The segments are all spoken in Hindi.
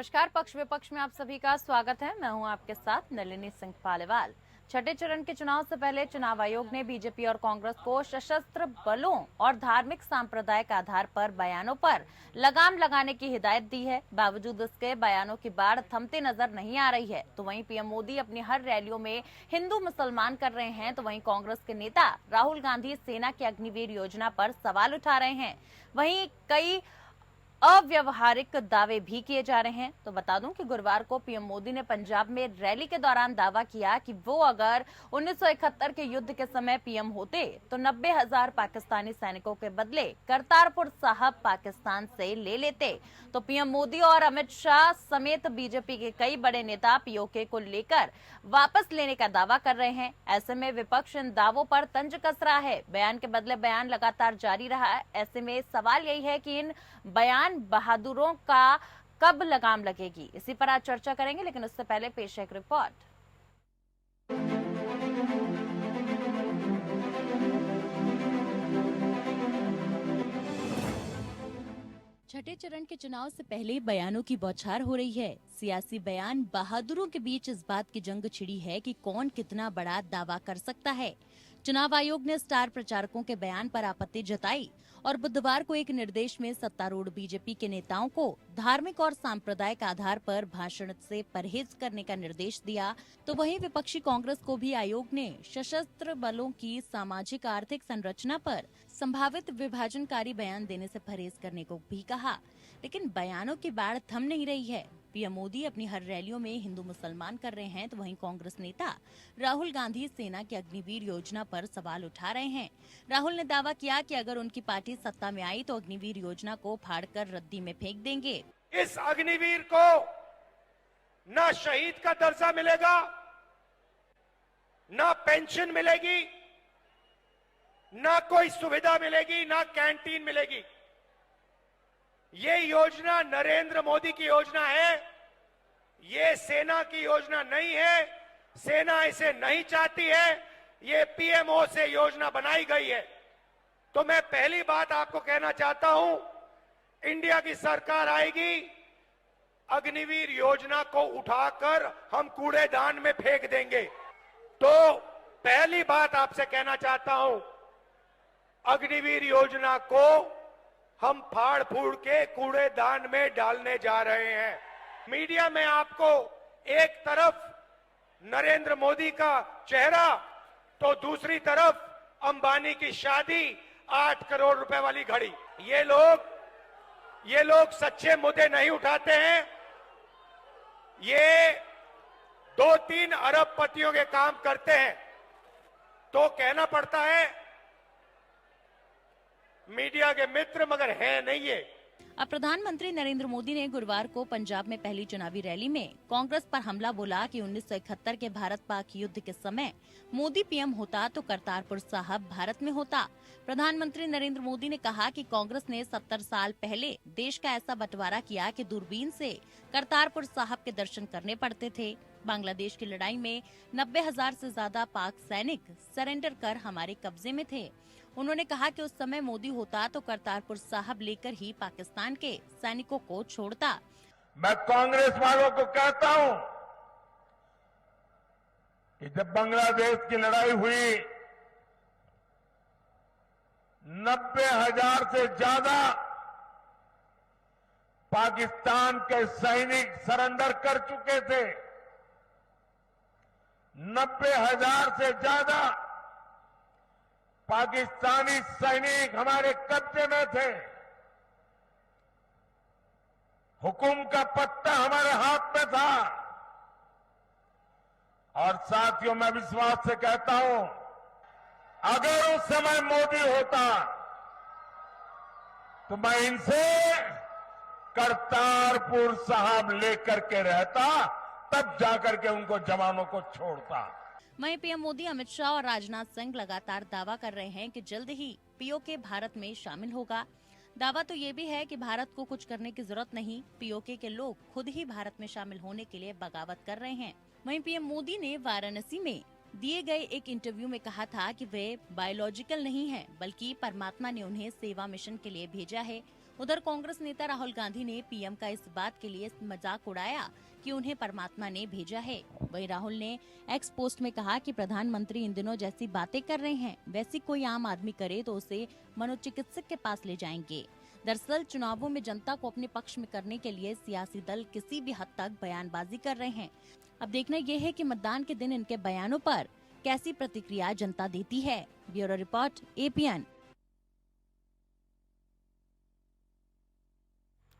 नमस्कार। पक्ष विपक्ष में आप सभी का स्वागत है। मैं हूं आपके साथ नलिनी सिंह पालीवाल। छठे चरण के चुनाव से पहले चुनाव आयोग ने बीजेपी और कांग्रेस को सशस्त्र बलों और धार्मिक सांप्रदायिक आधार पर बयानों पर लगाम लगाने की हिदायत दी है। बावजूद इसके बयानों की बाढ़ थमते नजर नहीं आ रही है। तो वहीं पीएम मोदी अपनी हर रैलियों में हिंदू मुसलमान कर रहे हैं, तो वहीं कांग्रेस के नेता राहुल गांधी सेना की अग्निवीर योजना पर सवाल उठा रहे हैं। वहीं कई अव्यवहारिक दावे भी किए जा रहे हैं। तो बता दूं कि गुरुवार को पीएम मोदी ने पंजाब में रैली के दौरान दावा किया कि वो अगर 1971 के युद्ध के समय पीएम होते तो 90,000 पाकिस्तानी सैनिकों के बदले करतारपुर साहब पाकिस्तान से ले लेते। तो पीएम मोदी और अमित शाह समेत बीजेपी के कई बड़े नेता पीओके को लेकर वापस लेने का दावा कर रहे हैं। ऐसे में विपक्ष इन दावों पर तंज कस रहा है। बयान के बदले बयान लगातार जारी रहा है। ऐसे में सवाल यही है कि इन बयान बहादुरों का कब लगाम लगेगी, इसी पर आज चर्चा करेंगे। लेकिन उससे पहले पेश है एक रिपोर्ट। छठे चरण के चुनाव से पहले बयानों की बौछार हो रही है। सियासी बयान बहादुरों के बीच इस बात की जंग छिड़ी है कि कौन कितना बड़ा दावा कर सकता है। चुनाव आयोग ने स्टार प्रचारकों के बयान पर आपत्ति जताई और बुधवार को एक निर्देश में सत्तारूढ़ बीजेपी के नेताओं को धार्मिक और सांप्रदायिक आधार पर भाषण से परहेज करने का निर्देश दिया। तो वहीं विपक्षी कांग्रेस को भी आयोग ने सशस्त्र बलों की सामाजिक आर्थिक संरचना पर संभावित विभाजनकारी बयान देने से परहेज करने को भी कहा। लेकिन बयानों की बाढ़ थम नहीं रही है। पीएम मोदी अपनी हर रैलियों में हिंदू मुसलमान कर रहे हैं, तो वहीं कांग्रेस नेता राहुल गांधी सेना की अग्निवीर योजना पर सवाल उठा रहे हैं। राहुल ने दावा किया कि अगर उनकी पार्टी सत्ता में आई तो अग्निवीर योजना को फाड़कर रद्दी में फेंक देंगे। इस अग्निवीर को ना शहीद का दर्जा मिलेगा, ना पेंशन मिलेगी, ना कोई सुविधा मिलेगी, ना कैंटीन मिलेगी। ये योजना नरेंद्र मोदी की योजना है, ये सेना की योजना नहीं है। सेना इसे नहीं चाहती है, ये पीएमओ से योजना बनाई गई है। तो मैं पहली बात आपको कहना चाहता हूं, इंडिया की सरकार आएगी, अग्निवीर योजना को उठाकर हम कूड़ेदान में फेंक देंगे। तो पहली बात आपसे कहना चाहता हूं, अग्निवीर योजना को हम फाड़ फूड़ के कूड़ेदान में डालने जा रहे हैं। मीडिया में आपको एक तरफ नरेंद्र मोदी का चेहरा तो दूसरी तरफ अंबानी की शादी, 8 करोड़ रुपए वाली घड़ी। ये लोग सच्चे मुद्दे नहीं उठाते हैं। ये 2-3 अरबपतियों के काम करते हैं। तो कहना पड़ता है मीडिया के मित्र, मगर है नहीं ये। अब प्रधानमंत्री नरेंद्र मोदी ने गुरुवार को पंजाब में पहली चुनावी रैली में कांग्रेस पर हमला बोला कि 1971 के भारत पाक युद्ध के समय मोदी पीएम होता तो करतारपुर साहब भारत में होता। प्रधानमंत्री नरेंद्र मोदी ने कहा कि कांग्रेस ने 70 साल पहले देश का ऐसा बंटवारा किया कि दूरबीन से करतारपुर साहब के दर्शन करने पड़ते थे। बांग्लादेश की लड़ाई में 90,000 से ज्यादा पाक सैनिक सरेंडर कर हमारे कब्जे में थे। उन्होंने कहा कि उस समय मोदी होता तो करतारपुर साहब लेकर ही पाकिस्तान के सैनिकों को छोड़ता। मैं कांग्रेस वालों को कहता हूं कि जब बांग्लादेश की लड़ाई हुई, 90,000 से ज्यादा पाकिस्तान के सैनिक सरेंडर कर चुके थे। 90,000 से ज्यादा पाकिस्तानी सैनिक हमारे कब्जे में थे। हुकुम का पत्ता हमारे हाथ में था। और साथियों, मैं विश्वास से कहता हूं, अगर उस समय मोदी होता तो मैं इनसे करतारपुर साहब लेकर के रहता, तब जाकर के उनको जवानों को छोड़ता। वहीं पीएम मोदी, अमित शाह और राजनाथ सिंह लगातार दावा कर रहे हैं कि जल्द ही पीओके भारत में शामिल होगा। दावा तो ये भी है कि भारत को कुछ करने की जरूरत नहीं, पीओके के लोग खुद ही भारत में शामिल होने के लिए बगावत कर रहे हैं। वहीं पीएम मोदी ने वाराणसी में दिए गए एक इंटरव्यू में कहा था कि वे बायोलॉजिकल नहीं हैं, बल्कि परमात्मा ने उन्हें सेवा मिशन के लिए भेजा है। उधर कांग्रेस नेता राहुल गांधी ने पीएम का इस बात के लिए मजाक उड़ाया कि उन्हें परमात्मा ने भेजा है। वहीं राहुल ने एक्स पोस्ट में कहा कि प्रधानमंत्री इन दिनों जैसी बातें कर रहे हैं वैसी कोई आम आदमी करे तो उसे मनोचिकित्सक के पास ले जाएंगे। दरअसल चुनावों में जनता को अपने पक्ष में करने के लिए सियासी दल किसी भी हद तक बयानबाजी कर रहे हैं। अब देखना यह है कि मतदान के दिन इनके बयानों पर कैसी प्रतिक्रिया जनता देती है। Bureau report APN.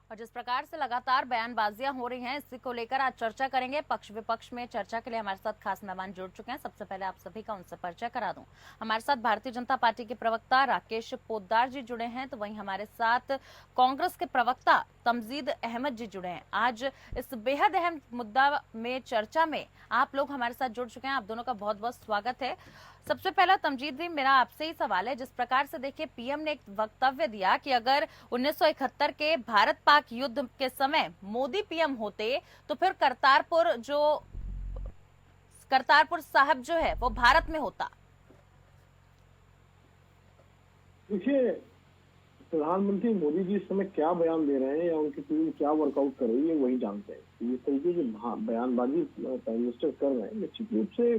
और जिस प्रकार से लगातार बयानबाजियां हो रही हैं, इसी को लेकर आज चर्चा करेंगे। पक्ष विपक्ष में चर्चा के लिए हमारे साथ खास मेहमान जुड़ चुके हैं। सबसे पहले आप सभी का उनसे परिचय करा दूं। हमारे साथ भारतीय जनता पार्टी के प्रवक्ता राकेश पोद्दार जी जुड़े हैं, तो वहीं हमारे साथ कांग्रेस के प्रवक्ता तमजीद अहमद जी जुड़े हैं। आज इस बेहद अहम मुद्दा में चर्चा में आप लोग हमारे साथ जुड़ चुके हैं। आप दोनों का बहुत बहुत स्वागत है। सबसे पहला तमजीद भी मेरा आपसे ही सवाल है, जिस प्रकार से देखिए पीएम ने एक वक्तव्य दिया कि अगर 1971 के भारत पाक युद्ध के समय मोदी पीएम होते तो फिर करतारपुर साहब जो है वो भारत में होता। देखिए, प्रधानमंत्री मोदी जी इस समय क्या बयान दे रहे हैं या उनकी टीम क्या वर्कआउट कर रही है वही जानते हैं। ये तरीके की बयानबाजी प्राइम मिनिस्टर कर रहे हैं, निश्चित रूप से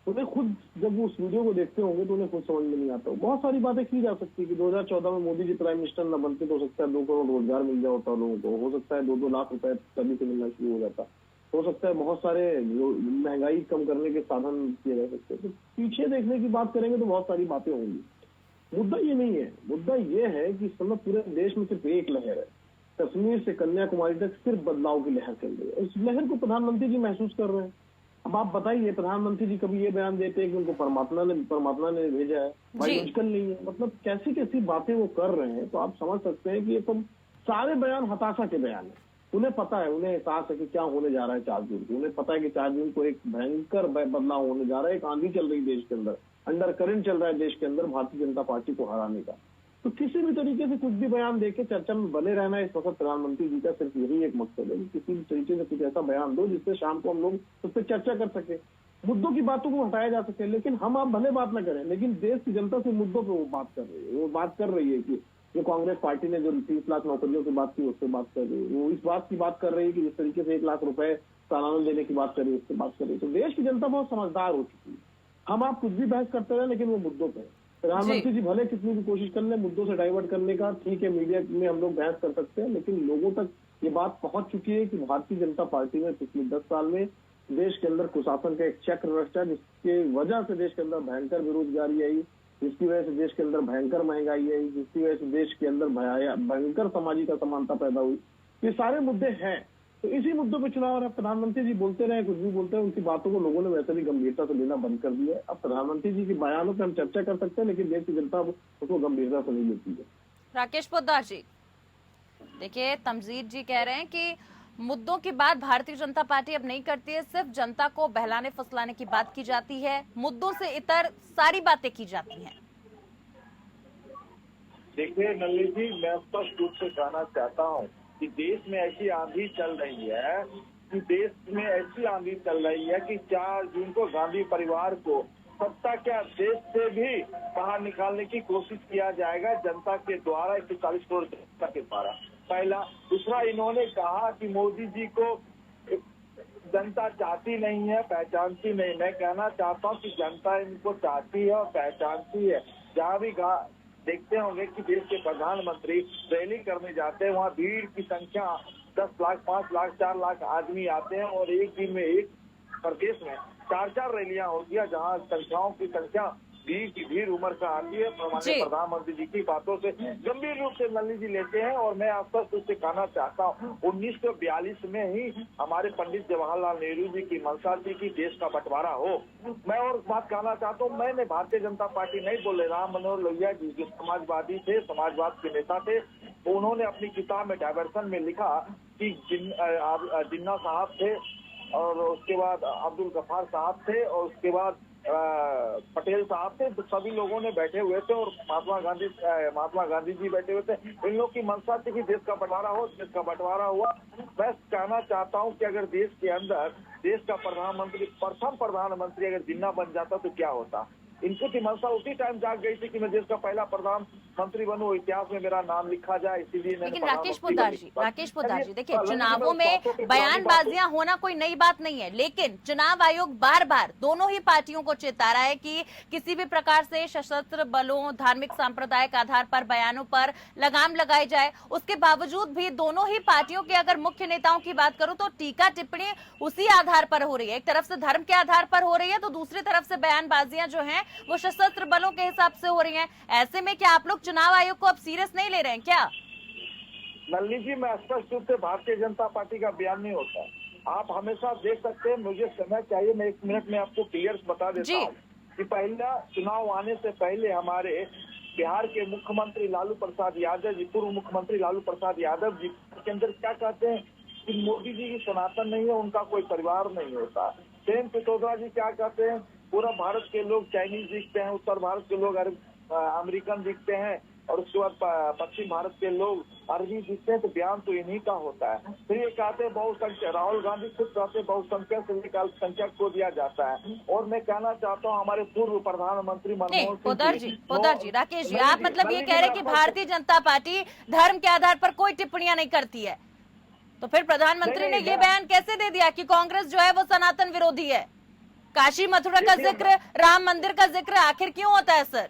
उन्हें खुद जब वो उस वीडियो को देखते होंगे तो उन्हें खुद समझ में नहीं आता। बहुत सारी बातें की जा सकती है कि 2014 में मोदी जी प्राइम मिनिस्टर न बनते तो हो सकता है 2 करोड़ रोजगार मिल जाता होता लोगों को, हो सकता है 2-2 लाख रुपए सभी से मिलना शुरू हो जाता, हो सकता है बहुत सारे महंगाई कम करने के साधन किए जा सकते हैं। तो पीछे देखने की बात करेंगे तो बहुत सारी बातें होंगी। मुद्दा ये नहीं है, मुद्दा ये है कि इस समय पूरे देश में सिर्फ एक लहर है, कश्मीर से कन्याकुमारी तक सिर्फ बदलाव की लहर चल रही है। इस लहर को प्रधानमंत्री जी महसूस कर रहे हैं। अब आप बताइए, प्रधानमंत्री जी कभी ये बयान देते हैं कि उनको परमात्मा ने भेजा है, बायोलॉजिकल नहीं है। मतलब कैसी कैसी बातें वो कर रहे हैं, तो आप समझ सकते हैं कि ये तो सारे बयान हताशा के बयान है। उन्हें पता है, उन्हें एहसास है कि क्या होने जा रहा है 4 जून को। उन्हें पता है कि 4 जून को एक भयंकर बदलाव होने जा रहा है, एक आंधी चल रही देश के अंदर, अंडर करंट चल रहा है देश के अंदर भारतीय जनता पार्टी को हराने का। तो किसी भी तरीके से कुछ भी बयान देके चर्चा में बने रहना इस वक्त प्रधानमंत्री जी का सिर्फ यही एक मकसद है कि किसी भी तरीके से कुछ ऐसा बयान दो जिससे शाम को हम लोग उस पर चर्चा कर सके, मुद्दों की बातों को हटाया जा सके। लेकिन हम आप भले बात न करें, लेकिन देश की जनता से मुद्दों पर वो बात कर रही है। वो बात कर रही है कि जो कांग्रेस पार्टी ने जो 30 लाख नौकरियों की बात की उससे बात कर रही है, वो इस बात की बात कर रही है कि जिस तरीके से 1 लाख रुपए सालाना देने की बात कर रही है उससे बात कर रही है। तो देश की जनता बहुत समझदार हो चुकी है। हम आप कुछ भी बहस करते रहे लेकिन वो मुद्दों पे। प्रधानमंत्री जी भले कितनी भी कोशिश कर ले मुद्दों से डाइवर्ट करने का, ठीक है मीडिया में हम लोग बहस कर सकते हैं, लेकिन लोगों तक ये बात पहुंच चुकी है कि भारतीय जनता पार्टी में पिछले 10 साल में देश के अंदर कुशासन का एक चक्र रचा, जिसके वजह से देश के अंदर भयंकर बेरोजगारी आई, जिसकी वजह से देश के अंदर भयंकर महंगाई आई, जिसकी वजह से देश के अंदर भयंकर सामाजिक असमानता पैदा हुई। ये सारे मुद्दे हैं। तो इसी मुद्दों पर चुनाव प्रधानमंत्री जी बोलते रहे, कुछ भी बोलते हैं, उनकी बातों को लोगों ने वैसे भी गंभीरता से लेना बंद कर दिया है। अब प्रधानमंत्री जी के बयानों पर हम चर्चा कर सकते हैं, लेकिन देश की जनता उसको गंभीरता से नहीं लेती है। राकेश पोद्दार जी, देखिए तमजीद जी कह रहे हैं कि मुद्दों की बात भारतीय जनता पार्टी अब नहीं करती है, सिर्फ जनता को बहलाने फुसलाने की बात की जाती है, मुद्दों से इतर सारी बातें की जाती हैं। देखिए नलिनी जी, मैं स्पष्ट रूप से कहना चाहता हूँ कि देश में ऐसी आंधी चल रही है कि 4 जून को गांधी परिवार को सत्ता क्या देश से भी बाहर निकालने की कोशिश किया जाएगा जनता के द्वारा, 140 करोड़ जनता के द्वारा। पहला। दूसरा, इन्होंने कहा कि मोदी जी को जनता चाहती नहीं है, पहचानती नहीं। मैं कहना चाहता हूँ कि जनता इनको चाहती है और पहचानती है। जहाँ भी देखते होंगे कि देश के प्रधानमंत्री रैली करने जाते हैं, वहाँ भीड़ की संख्या 10 लाख, 5 लाख, 4 लाख आदमी आते हैं और एक दिन में एक प्रदेश में 4-4 रैलियां होती है, जहाँ संख्याओं की संख्या भीड़ की भीड़ उम्र का आती है। माननीय प्रधानमंत्री जी की बातों से गंभीर रूप से नलिनी जी लेते हैं। और मैं आपको उससे कहना चाहता हूँ, 1942 में ही हमारे पंडित जवाहरलाल नेहरू जी की मंशा थी कि देश का बंटवारा हो। मैं और बात कहना चाहता हूँ, मैंने भारतीय जनता पार्टी नहीं बोले, राम मनोहर लोहिया जी जो समाजवादी थे, समाजवाद के नेता थे, उन्होंने अपनी किताब में डायवर्सन में लिखा कि जिन्ना साहब थे और उसके बाद अब्दुल गफ्फार साहब थे और उसके बाद पटेल साहब थे। तो सभी लोगों ने बैठे हुए थे और महात्मा गांधी जी बैठे हुए थे। इन लोग की मंशा थी कि देश का बंटवारा हो, देश का बंटवारा हुआ। मैं कहना चाहता हूं कि अगर देश के अंदर देश का प्रथम प्रधानमंत्री अगर जिन्ना बन जाता तो क्या होता। इनकी मंशा उसी टाइम जाग गई थी कि मैं देश का पहला मंत्री बनूं, इतिहास में मेरा नाम लिखा जाए, इसीलिए मैंने लेकिन राकेश पोद्दार जी देखिए, चुनावों में चुनाव बयानबाजियां होना कोई नई बात नहीं है, लेकिन चुनाव आयोग बार बार दोनों ही पार्टियों को चेता रहा है कि किसी भी प्रकार से सशस्त्र बलों, धार्मिक सांप्रदायिक आधार पर बयानों पर लगाम लगाई जाए। उसके बावजूद भी दोनों ही पार्टियों के अगर मुख्य नेताओं की बात करूं तो टीका टिप्पणी उसी आधार पर हो रही है। एक तरफ से धर्म के आधार पर हो रही है तो दूसरी तरफ से बयानबाजियां जो हैं वो सशस्त्र बलों के हिसाब से हो रही हैं। ऐसे में क्या आप लोग चुनाव आयोग को अब सीरियस नहीं ले रहे हैं क्या? नलिनी जी, मैं स्पष्ट रूप से भारतीय जनता पार्टी का बयान नहीं होता। आप हमेशा देख सकते हैं, मुझे समय चाहिए, मैं 1 मिनट में आपको क्लियर बता देता हूँ कि पहला चुनाव आने से पहले हमारे बिहार के मुख्यमंत्री लालू प्रसाद यादव जी, पूर्व मुख्यमंत्री लालू प्रसाद यादव जी के अंदर क्या कहते हैं कि मोदी जी की सनातन नहीं है, उनका कोई परिवार नहीं होता। प्रेम पित्रोदा जी क्या कहते हैं, पूरा भारत के लोग चाइनीज दिखते हैं, उत्तर भारत के लोग अमेरिकन दिखते हैं, और उसके बाद पश्चिम भारत के लोग अरबी दिखते हैं। तो बयान तो इन्हीं का होता है। फिर ये कहते हैं बहुसंख्यक, राहुल गांधी खुद कहते हैं बहुसंख्यक से लेकर अल्पसंख्यक को दिया जाता है। और मैं कहना चाहता हूँ हमारे पूर्व प्रधानमंत्री मनमोहन सिंह पोद्दार जी, राकेश जी, आप मतलब ये कह रहे हैं कि भारतीय जनता पार्टी धर्म के आधार पर कोई टिप्पणियां नहीं करती है, तो फिर प्रधानमंत्री ने ये बयान कैसे दे दिया कि कांग्रेस जो है वो सनातन विरोधी है? काशी मथुरा का जिक्र, राम मंदिर का जिक्र आखिर क्यों होता है सर?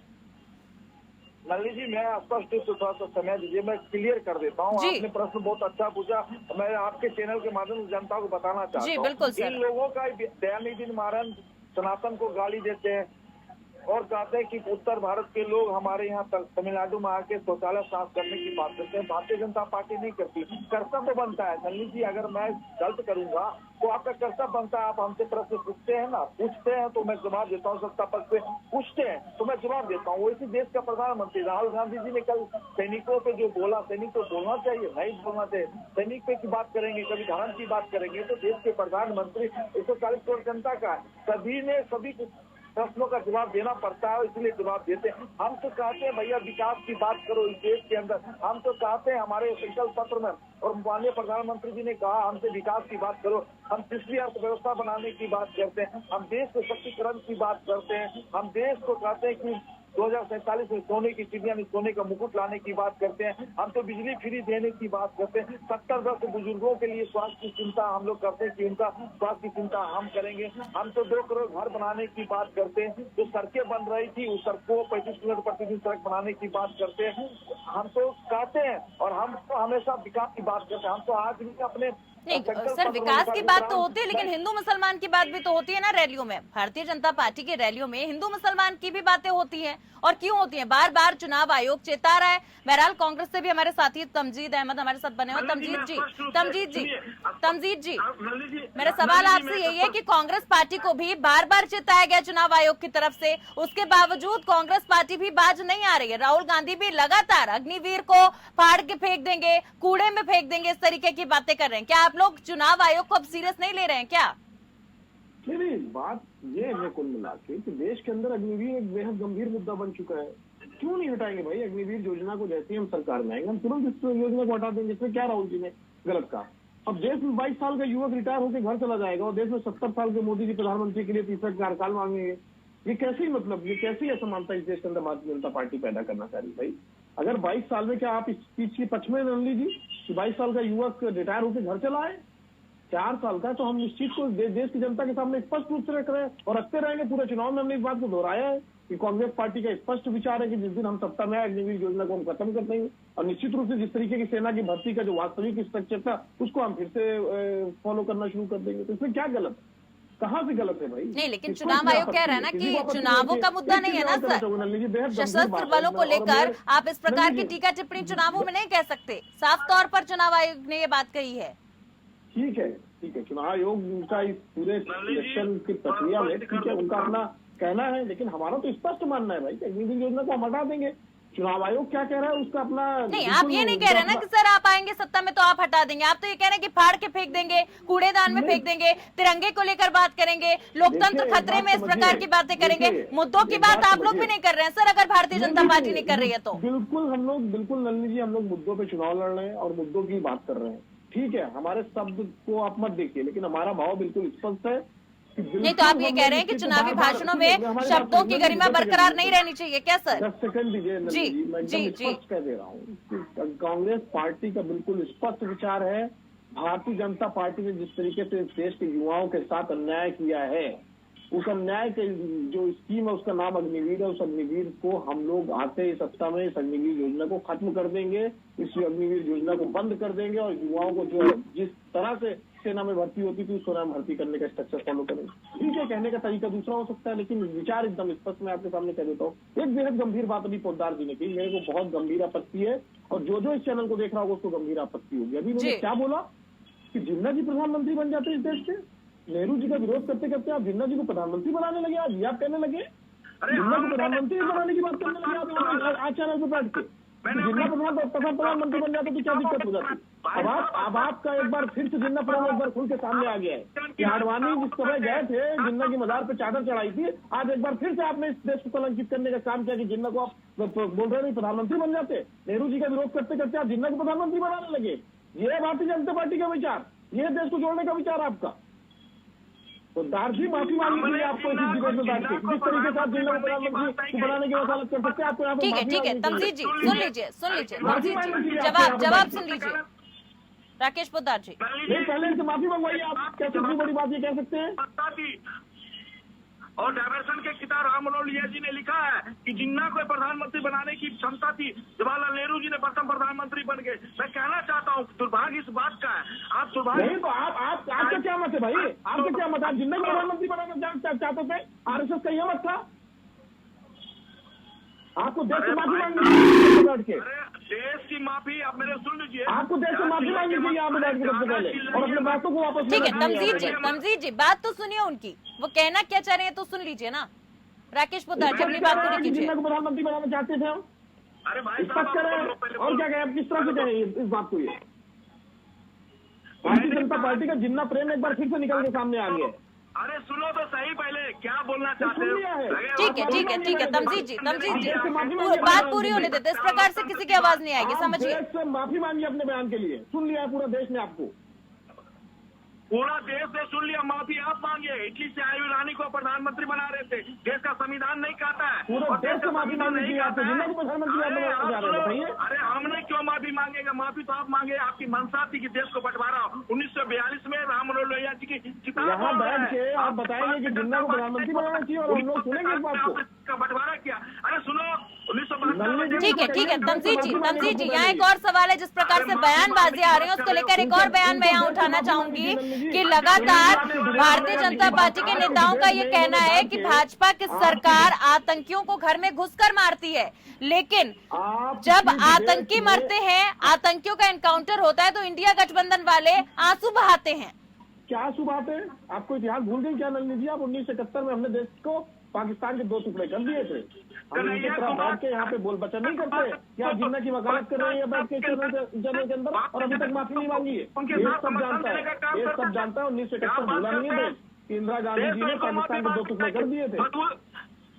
नलिनी जी, मैं स्पष्ट रूप से थोड़ा सा समय दीजिए, मैं क्लियर कर देता हूँ। आपने प्रश्न बहुत अच्छा पूछा, मैं आपके चैनल के माध्यम से जनता को बताना चाहता हूँ। बिल्कुल सर। इन लोगों का दयानिधि मारन सनातन को गाली देते हैं और कहते हैं कि उत्तर भारत के लोग हमारे यहाँ तमिलनाडु में आके शौचालय साफ करने की बात करते हैं। भारतीय जनता पार्टी नहीं करती। कर्तव्य बनता है नलिनी जी, अगर मैं गलत करूंगा तो आपका कर्तव्य बनता है, आप हमसे प्रश्न पूछते हैं ना, पूछते हैं तो मैं जवाब देता हूँ। सत्ता पक्ष पे पूछते हैं तो मैं जवाब देता हूँ। इसी देश का प्रधानमंत्री राहुल गांधी जी ने कल सैनिकों पे जो बोला, सैनिक को बोलना चाहिए, नहीं बोलना चाहिए। सैनिक पे की बात करेंगे, कभी धर्म की बात करेंगे, तो देश के प्रधानमंत्री 140 करोड़ जनता का सभी ने सभी प्रश्नों का जवाब देना पड़ता है, इसलिए जवाब देते हैं। हम तो कहते हैं भैया विकास की बात करो इस देश के अंदर। हम तो कहते हैं हमारे संकल्प पत्र में, और माननीय प्रधानमंत्री जी ने कहा हमसे विकास की बात करो। हम तीसरी अर्थव्यवस्था बनाने की बात करते हैं, हम देश को सशक्तिकरण की बात करते हैं, हम देश को कहते हैं कि 2047 में सोने की चिड़िया में सोने का मुकुट लाने की बात करते हैं। हम तो बिजली फ्री देने की बात करते हैं। 70 वर्ष बुजुर्गों के लिए स्वास्थ्य की चिंता हम लोग करते हैं कि उनका स्वास्थ्य की चिंता हम करेंगे। हम तो 2 करोड़ घर बनाने की बात करते हैं। जो सड़कें बन रही थी उस सड़कों को 35 किलोमीटर प्रतिदिन सड़क बनाने की बात करते हैं। हम तो कहते हैं और हम तो हमेशा विकास की बात करते हैं। हम तो आज भी अपने नहीं सर, विकास की बात तो होती है, लेकिन हिंदू मुसलमान की बात भी तो होती है ना रैलियों में। भारतीय जनता पार्टी की रैलियों में हिंदू मुसलमान की भी बातें होती हैं, और क्यों होती हैं? बार बार चुनाव आयोग चेता रहा है। बहरहाल कांग्रेस से भी हमारे साथी तमजीद अहमद हमारे साथ बने हुए। तमजीद जी, मेरा सवाल आपसे यही है कि कांग्रेस पार्टी को भी बार बार चेताया गया चुनाव आयोग की तरफ से, उसके बावजूद कांग्रेस पार्टी भी बाज नहीं आ रही है। राहुल गांधी भी लगातार अग्निवीर को फाड़ के फेंक देंगे, कूड़े में फेंक देंगे, इस तरीके की बातें कर रहे हैं। क्या आप लोग चुनाव आयोग को अब सीरियस नहीं ले रहे हैं क्या? नहीं, बात ये है कुल मिला के कि देश के अंदर अग्निवीर एक बेहद गंभीर मुद्दा बन चुका है। क्यों नहीं हटाएंगे भाई अग्निवीर योजना को? जैसे ही हम सरकार में आएंगे हम तुरंत इस योजना को हटा देंगे। इसमें क्या राहुल जी ने गलत कहा? अब देश में 22 साल का युवक रिटायर होकर घर चला जाएगा और देश में 70 साल के मोदी जी प्रधानमंत्री के लिए तीसरा कार्यकाल मांगेंगे। ये कैसी मतलब, ये कैसी असमानता इस देश के अंदर भारतीय जनता पार्टी पैदा करना चाह रही भाई? अगर 22 साल में, क्या आप इस चीज की पक्ष में नंदी जी कि 22 साल का युवक रिटायर होकर घर चला आए? 4 साल का तो हम इस चीज को देश की जनता के सामने स्पष्ट रूप से रख रहे हैं और रखते रहेंगे। पूरे चुनाव में हमने इस बात को दोहराया है कि कांग्रेस पार्टी का स्पष्ट विचार है कि जिस दिन हम सत्ता में आए अग्निवीर योजना को हम खत्म कर देंगे, और निश्चित रूप से जिस तरीके की सेना की भर्ती का जो वास्तविक स्ट्रक्चर था उसको हम फिर से फॉलो करना शुरू कर देंगे। तो इसमें क्या गलत, कहाँ से गलत है भाई? नहीं, लेकिन चुनाव आयोग कह रहा है ना कि चुनावों का मुद्दा नहीं है ना सर। सशस्त्र बलों को लेकर आप इस प्रकार की टीका टिप्पणी चुनावों में नहीं कह सकते। साफ तौर पर चुनाव आयोग ने ये बात कही है। ठीक है, चुनाव आयोग उनका इस पूरे इलेक्शन की प्रक्रिया में ठीक है, उनका अपना कहना है, लेकिन हमारा तो स्पष्ट मानना है भाई कि अग्निवीर योजना को हम हटा देंगे। चुनाव आयोग क्या कह रहा है उसका अपना नहीं, आप ये नहीं कह रहे ना कि सर आप आएंगे सत्ता में तो आप हटा देंगे। आप तो ये कह रहे हैं कि फाड़ के फेंक देंगे, कूड़ेदान में फेंक देंगे, तिरंगे को लेकर बात करेंगे, लोकतंत्र खतरे में, इस प्रकार की बातें करेंगे। मुद्दों की बात आप लोग भी नहीं कर रहे हैं सर, अगर भारतीय जनता पार्टी नहीं कर रही है तो। बिल्कुल नलिनी जी, हम लोग मुद्दों पे चुनाव लड़ रहे हैं और मुद्दों की बात कर रहे हैं। ठीक है, हमारे शब्द को आप मत देखिए, लेकिन हमारा भाव बिल्कुल स्पष्ट है। नहीं तो आप ये कह रहे हैं कि चुनावी भाषणों में शब्दों की गरिमा बरकरार नहीं रहनी चाहिए क्या सर? 10 सेकंड दीजिए नलिनी जी, जी, मैं जी, एकदम जी। स्पष्ट कह दे रहा हूँ कि कांग्रेस पार्टी का बिल्कुल स्पष्ट विचार है। भारतीय जनता पार्टी ने जिस तरीके से इस देश के युवाओं के साथ अन्याय किया है, उस अन्याय के जो स्कीम है उसका नाम अग्निवीर है। उस अग्निवीर को हम लोग आते ही सत्ता में इस अग्निवीर योजना को खत्म कर देंगे, इस अग्निवीर योजना को बंद कर देंगे और युवाओं को जो है जिस तरह से सेना में भर्ती होती थी उस सेना में भर्ती करने का स्ट्रक्चर फॉलो करेंगे। ठीक है, कहने का तरीका दूसरा हो सकता है, लेकिन विचार एकदम स्पष्ट मैं आपके सामने कह देता हूँ। एक बेहद गंभीर बात अभी पोद्दार जी ने की, मेरे को बहुत गंभीर आपत्ति है और जो इस चैनल को देख रहा होगा उसको गंभीर आपत्ति होगी। अभी मैंने जी। क्या बोला कि जिन्ना जी प्रधानमंत्री बन जाते इस देश के। नेहरू जी का विरोध करते करते आप जिन्ना जी को प्रधानमंत्री बनाने लगे। आज ये आप कहने लगे जिन्ना को प्रधानमंत्री बनाने की बात करने लगे आप आज चैनल पर बैठ के। जिन्ना प्रधानमंत्री बन जाते तो क्या दिक्कत हो जाती? अब आपका एक बार फिर से जिन्ना प्रधान एक बार खुल के सामने आ गया है कि आडवाणी जिस समय गए थे जिन्ना की मजार पे चादर चढ़ाई थी, आज एक बार फिर से आपने इस देश को कलंकित करने का काम किया कि जिन्ना को आप बोल रहे नहीं प्रधानमंत्री बन जाते। नेहरू जी का विरोध करते करते आप जिन्ना को प्रधानमंत्री बनाने लगे। ये भारतीय जनता पार्टी का विचार, ये देश को जोड़ने का विचार आपका। तो दार्जी माफी मांगनी चाहिए आपको इस डिबेट में बैठ के। किस तरीके से आप जिन्ना को प्रधानमंत्री बनाने की वकालत कर सकते हैं? आपको यहाँ ठीक है, ठीक है, तमजीद जी सुन लीजिए, तमजीद जी जवाब सुन लीजिए। राकेश पोद्दार जी, नहीं, पहले इनसे माफी मंगवाइए। आप कैसे इतनी बड़ी बात ये कह सकते हैं? और डायवर्सन के किताब राम मनोहर लोहिया जी ने लिखा है कि जिन्ना को प्रधानमंत्री बनाने की क्षमता थी, जवाहरलाल नेहरू जी ने प्रथम प्रधानमंत्री बन गए। मैं कहना चाहता हूँ दुर्भाग्य इस बात का है। आप दुर्भाग्य नहीं तो आपका क्या मत है भाई? आपका क्या मत है? आप जिन्ना को प्रधानमंत्री बनाना चाहते थे? आरएसएस का यह मत था? आपको देश से माफी मांगनी चाहिए बैठ के। देश की माफी आप मेरे सुन लीजिए। आपको देश से माफी मांगनी चाहिए यहाँ पे बैठ के सबसे पहले और अपने बातों को वापस ठीक है, लेना चाहिए। तमजीद जी बात तो सुनिए उनकी, वो कहना क्या चाह रहे हैं तो सुन लीजिए ना। राकेश पोद्दार जी अपनी बात पूरी कीजिए। जिन्ना को प्रधानमंत्री बनाना चाहते थे हम, अरे भाई स्पष्ट करें। और क्या कहें, आप किस तरह से कहें इस बात को? ये भारतीय जनता पार्टी का जिन्ना प्रेम एक बार फिर से निकल के सामने आ गया। अरे सुनो तो सही, पहले क्या बोलना चाहते हो? ठीक है, तमजीद जी बात पूरी होने देते, इस प्रकार से किसी की आवाज नहीं आएगी, समझिए। देश से माफी मांगी अपने बयान के लिए। सुन लिया है पूरा देश ने आपको। पूरा देश ने सुन लिया, माफी आप मांगे। इटली से आए ईरानी को प्रधानमंत्री बना रहे थे। देश का संविधान नहीं कहता है। पूरे देश से माफी मांगनी चाहिए आपको। जिन्ना को प्रधानमंत्री आप बनाना चाह रहे हैं, बताइए। अरे हमने क्यों माफी मांगेगा? माफी तो आप मांगे। आपकी मंशा थी कि देश को बंटवारा 1942 में राम मनोहर लोहिया जी की किताब यहाँ बैठ के आप बताएंगे कि जिन्ना को प्रधानमंत्री बनाना चाहिए और हम लोग सुनेंगे इस बात को। का बंटवारा किया। अरे सुनो 1972 ठीक है, तमजीद जी यहाँ एक और सवाल है। जिस प्रकार से बयानबाजी आ रही है उसको लेकर एक और बयान मैं यहाँ उठाना चाहूंगी कि लगातार भारतीय जनता पार्टी के नेताओं का ये कहना है कि भाजपा की सरकार आतंकियों को घर में घुसकर मारती है, लेकिन जब आतंकी मरते हैं, आतंकियों का एनकाउंटर होता है तो इंडिया गठबंधन वाले आंसू बहाते हैं। क्या आंसू बहाते हैं? आपको इतिहास भूल गई क्या नलिनी जी? आप 1971 में हमने देश को पाकिस्तान के 2 टुकड़े कर दिए थे। हम इनकी तरह बैठ के यहाँ पे बोल बचन नहीं करते कि आप जिन्ना की वकालत कर रहे हैं बैठ के चैनल के अंदर और अभी तक माफी नहीं मांगी है। ये सब जानता है, ये सब जानता है। 1971 भूला नहीं है कि इंदिरा गांधी जी ने पाकिस्तान के 2 टुकड़े कर दिए थे।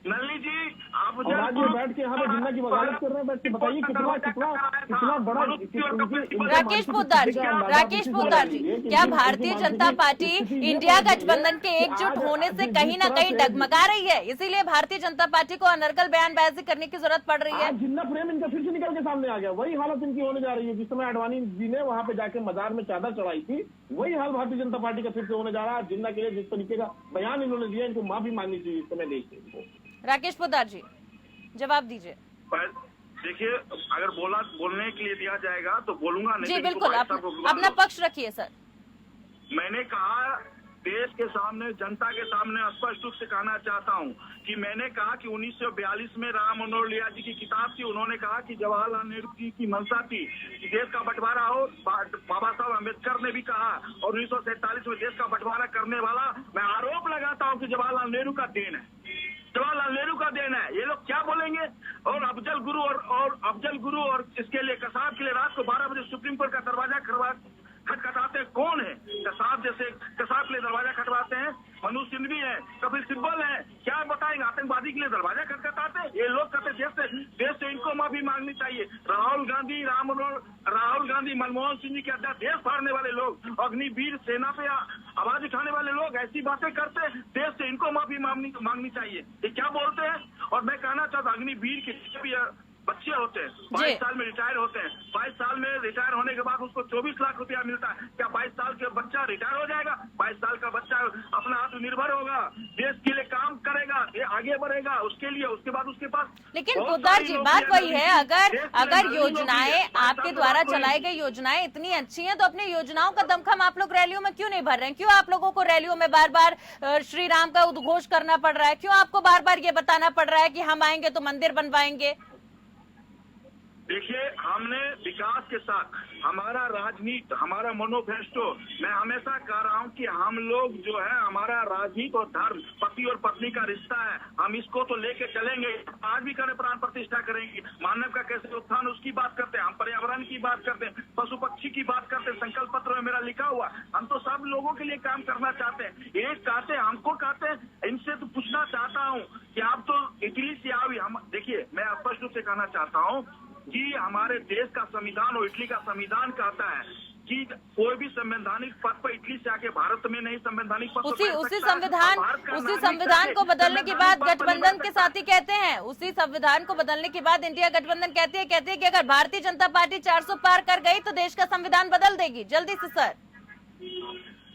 नलिनी जी आप और आज ये बैठ के यहाँ पे जिन्ना की वकालत कर रहे हैं, बैठ के बताइए कितना बड़ा राकेश पोद्दार जी क्या भारतीय जनता पार्टी इंडिया गठबंधन के एकजुट होने से कहीं ना कहीं डगमगा रही है, इसीलिए भारतीय जनता पार्टी को अनर्गल बयानबाजी करने की जरूरत पड़ रही है? जिन्ना प्रेम इनका फिर से निकल के सामने आ गया। वही हालत इनकी होने जा रही है जिस समय आडवाणी जी ने वहां पे जाके मजार में चादर चढ़ाई थी, वही हाल भारतीय जनता पार्टी का फिर से होने जा रहा है। जिन्ना के लिए जिस तरीके का बयान इन्होंने दिया, इनको माफी मांगनी चाहिए इस समय देश से। राकेश पोद्दार जी जवाब दीजिए। देखिए, अगर बोलने के लिए दिया जाएगा तो बोलूंगा, नहीं जी तो बिल्कुल, अपना पक्ष रखिए सर। मैंने कहा देश के सामने, जनता के सामने स्पष्ट रूप से कहना चाहता हूं कि मैंने कहा कि 1942 में राम मनोहर लोहिया जी की किताब थी। उन्होंने कहा कि जवाहरलाल नेहरू जी की मंशा थी कि देश का बंटवारा हो। बाबा साहब अम्बेडकर ने भी कहा और 1947 में देश का बंटवारा करने वाला मैं आरोप लगाता हूं कि जवाहरलाल नेहरू का देन है, जवाहरलाल नेहरू का देन है। ये लोग क्या बोलेंगे? और अफजल गुरु और इसके लिए कसाब के लिए रात को 12 बजे सुप्रीम कोर्ट का दरवाजा खटखटाते हैं। कौन है? कसाब के लिए दरवाजा खटवाते हैं। मनोज सिंघवी है, कपिल सिब्बल है, क्या बताएंगे? आतंकवादी के लिए दरवाजा खटखटाते। ये लोग कहते देश से इनको माफी मांगनी चाहिए। राहुल गांधी मनमोहन सिंह जी के अड्डा देश फाड़ने वाले लोग, अग्निवीर सेना पे आवाज उठाने वाले लोग ऐसी बातें करते, देश से इनको माफी मांगनी चाहिए। ये क्या बोलते हैं? और मैं कहना चाहता हूँ, अग्निवीर के भी बच्चे होते हैं, 22 साल में रिटायर होते हैं। 22 साल में रिटायर होने के बाद उसको 24 लाख रुपया मिलता है। क्या 22 साल के बच्चा रिटायर हो जाएगा? 22 साल का बच्चा अपना आत्मनिर्भर होगा, देश के लिए काम करेगा, ये आगे बढ़ेगा, उसके लिए उसके बाद उसके पास। लेकिन पोद्दार जी, बात वही है, अगर योजनाएं आपके द्वारा चलाई गई योजनाएं इतनी अच्छी हैं, तो अपनी योजनाओं का दमखम आप लोग रैलियों में क्यों नहीं भर रहे हैं? क्यों आप लोगों को रैलियों में बार बार श्री राम का उद्घोष करना पड़ रहा है? क्यों आपको बार बार ये बताना पड़ रहा है कि हम आएंगे तो मंदिर बनवाएंगे? देखिए, हमने विकास के साथ हमारा राजनीति, हमारा मनोफेस्टो, मैं हमेशा कह रहा हूं कि हम लोग जो है, हमारा राजनीति और धर्म, पति और पत्नी का रिश्ता है, हम इसको तो लेके चलेंगे। आज भी करें, प्राण प्रतिष्ठा करेंगे, मानव का कैसे उत्थान उसकी बात करते हैं, हम पर्यावरण की बात करते हैं, पशु पक्षी की बात करते हैं। संकल्प पत्र में मेरा लिखा हुआ, हम तो सब लोगों के लिए काम करना चाहते हैं। ये कहते हैं, हमको कहते हैं, इनसे तो पूछना चाहता हूँ कि आप तो इटली से आओ। हम देखिए, मैं स्पष्ट रूप से कहना चाहता हूँ कि हमारे देश का संविधान और इटली का संविधान कहता है कि कोई भी संवैधानिक पद पर इटली से आके भारत में नहीं संवैधानिक पद उसी संविधान को बदलने के बाद गठबंधन के साथी कहते हैं, उसी संविधान को बदलने के बाद इंडिया गठबंधन कहती है कि अगर भारतीय जनता पार्टी 400 पार कर गई तो देश का संविधान बदल देगी जल्दी से। सर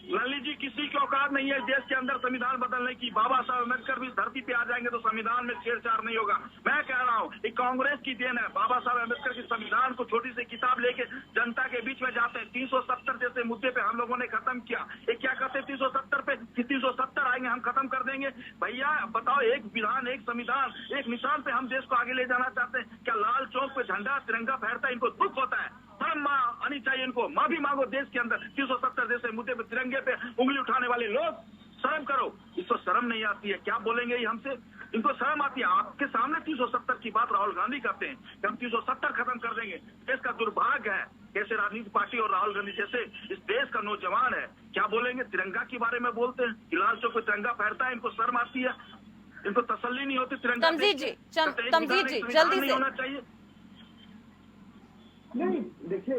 ललित जी, किसी की औकात नहीं है देश के अंदर संविधान बदलने की। बाबा साहब अम्बेडकर भी धरती पे आ जाएंगे तो संविधान में छेड़छाड़ नहीं होगा। मैं कह रहा हूँ, ये कांग्रेस की देन है। बाबा साहब अम्बेडकर की संविधान को छोटी सी किताब लेके जनता के बीच में जाते हैं। 370 जैसे मुद्दे पे हम लोगों ने खत्म किया। ये क्या कहते हैं 370 पे कि 370 आएंगे हम खत्म कर देंगे? भैया बताओ, एक विधान, एक संविधान, एक निशान पे हम देश को आगे ले जाना चाहते हैं। क्या लाल चौक पे झंडा तिरंगा फहरता है इनको दुख होता है? शर्म आनी चाहिए इनको। माफी मांगो देश के अंदर 370 जैसे मुद्दे पे तिरंगे पे उंगली उठाने वाले लोग, शर्म करो। इसको शर्म नहीं आती है? क्या बोलेंगे ये हमसे? इनको शर्म आती है? आपके सामने 370 की बात राहुल गांधी करते हैं कि हम 370 खत्म कर देंगे। देश का दुर्भाग्य है, कैसे राजनीतिक पार्टी और राहुल गांधी जैसे इस देश का नौजवान है, क्या बोलेंगे? तिरंगा के बारे में बोलते हैं कि लाल चौक पे तिरंगा फहरता है, इनको शर्म आती है? इनको तसल्ली नहीं होती तिरंगा? तमजीद जी जल्दी से होना चाहिए। नहीं, देखिए,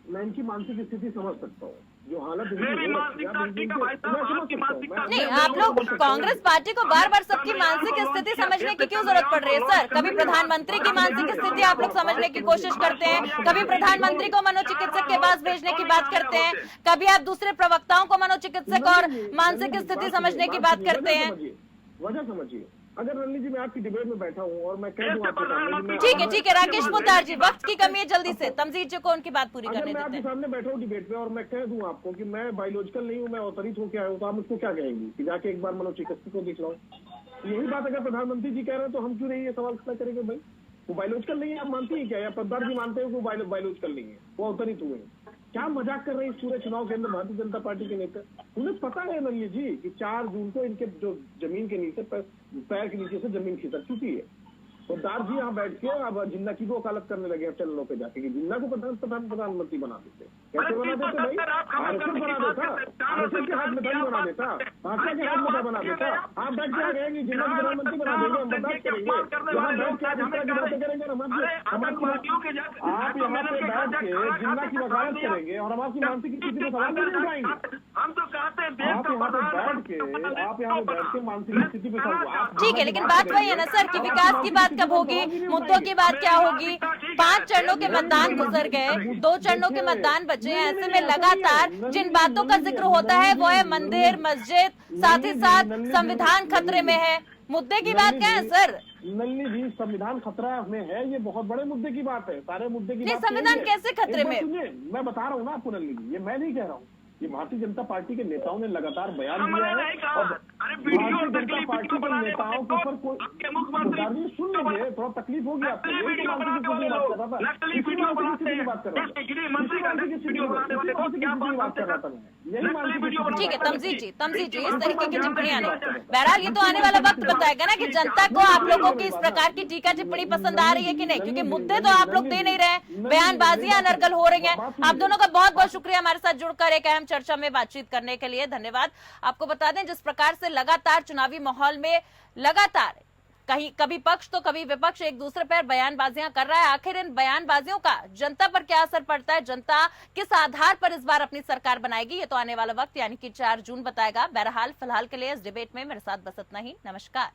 मैं इनकी मानसिक स्थिति समझ सकता हूँ, जो हालत मेरी मानसिकता ठीक है भाई साहब, आपकी मानसिकता नहीं। आप लोग कांग्रेस पार्टी को बार बार सबकी मानसिक स्थिति समझने की क्यों जरूरत पड़ रही है? सर, कभी प्रधानमंत्री की मानसिक स्थिति आप लोग समझने की कोशिश करते हैं, कभी प्रधानमंत्री को मनोचिकित्सक के पास भेजने की बात करते हैं, कभी आप दूसरे प्रवक्ताओं को मनोचिकित्सक और मानसिक स्थिति समझने की बात करते हैं। वजह समझिए, अगर नलिनी जी मैं आपकी डिबेट में बैठा हूँ और मैं कह दूँ आपको, ठीक है राकेश पोद्दार जी, वक्त की कमी है, जल्दी से तमजीद जी को उनकी बात पूरी करने मैं देते आपके हैं। सामने बैठा हूँ डिबेट में और मैं कह दूँ आपको कि मैं बायोलॉजिकल नहीं हूँ, मैं अवतरित होकर आया हूँ, तो आप मुझको क्या कहेंगी कि जाके एक बार मनोचिकित्सक को दिखलाओ? यही बात अगर प्रधानमंत्री जी कह रहे हैं तो हम क्यों नहीं ये सवाल खड़ा करेंगे? भाई वो बायोलॉजिकल नहीं है, आप मानती हैं क्या? या पोद्दार जी मानते हैं वो बायोलॉजिकल नहीं है, वो अवतरित हुए हैं? क्या मजाक कर रहे हैं इस पूरे चुनाव के अंदर भारतीय जनता पार्टी के नेता? उन्हें पता है नलिनी जी कि 4 जून को इनके जो जमीन के नीचे पैर के नीचे से जमीन खिसक चुकी है। पोद्दार जी यहाँ बैठ के अब जिन्ना की को वकालत करने लगे चैनलों पे जाके कि जिन्ना को प्रधानमंत्री बना देते। कैसे बना देते भाई? आरएसएस बना देता, आरएसएस के हाथ में दम बना देता, भाजपा के हाथ में बना देता। आप बैठ के आ गए कि जिन्ना को प्रधानमंत्री बना देंगे, हम बर्दाश्त करेंगे? यहाँ बैठ के आप इस तरह की बातें करेंगे और आप यहाँ पे बैठ के जिन्ना की वकालत करेंगे और हम आपकी मानसिक स्थिति को सवाल नहीं उठाएंगे। हम तो कहते हैं आप यहाँ पे बैठ के मानसिक स्थिति पे सवाल। ठीक है, लेकिन बात वही है ना सर कि विकास की बात कब होगी, मुद्दों की बात क्या होगी? 5 चरणों के मतदान गुजर गए, 2 चरणों के मतदान बचे हैं। ऐसे में लगातार जिन बातों का जिक्र होता है वो है मंदिर, मस्जिद, साथ ही साथ संविधान खतरे में है। मुद्दे की बात क्या है सर? नलिनी जी, संविधान खतरा में है, ये बहुत बड़े मुद्दे की बात है। सारे मुद्दे की बात संविधान कैसे खतरे में? मैं बता रहा हूँ ना आपको नलिनी जी, ये मैं नहीं कह रहा हूँ, ये भारतीय जनता पार्टी के नेताओं ने लगातार बयान दिया है और भारतीय जनता पार्टी के नेताओं के ऊपर कोई सुन लीजिए, थोड़ा तकलीफ होगी आपको। यही मानसिक स्थिति की बात कर रहा था, इसी मानसिक स्थिति की बात कर रहा था, इसी मानसिक स्थिति की बात कर रहा था मैं। यही मानसिक। ठीक है तमजीद जी, इस तरीके की टिप्पणियां नहीं। बहरहाल ये तो आने वाला वक्त बताएगा ना कि जनता को आप लोगों की इस प्रकार की टीका टिप्पणी पसंद आ रही है कि नहीं, क्योंकि मुद्दे तो आप लोग दे नहीं रहे, बयानबाजियां अनर्गल हो रही हैं। आप दोनों का बहुत बहुत शुक्रिया हमारे साथ जुड़कर एक अहम चर्चा में बातचीत करने के लिए, धन्यवाद। आपको बता दें जिस प्रकार से लगातार चुनावी माहौल में लगातार कहीं कभी पक्ष तो कभी विपक्ष एक दूसरे पर बयानबाजियां कर रहा है। आखिर इन बयानबाजियों का जनता पर क्या असर पड़ता है, जनता किस आधार पर इस बार अपनी सरकार बनाएगी, ये तो आने वाला वक्त यानी कि 4 जून बताएगा। बहरहाल फिलहाल के लिए इस डिबेट में मेरे साथ बस इतना ही। नमस्कार।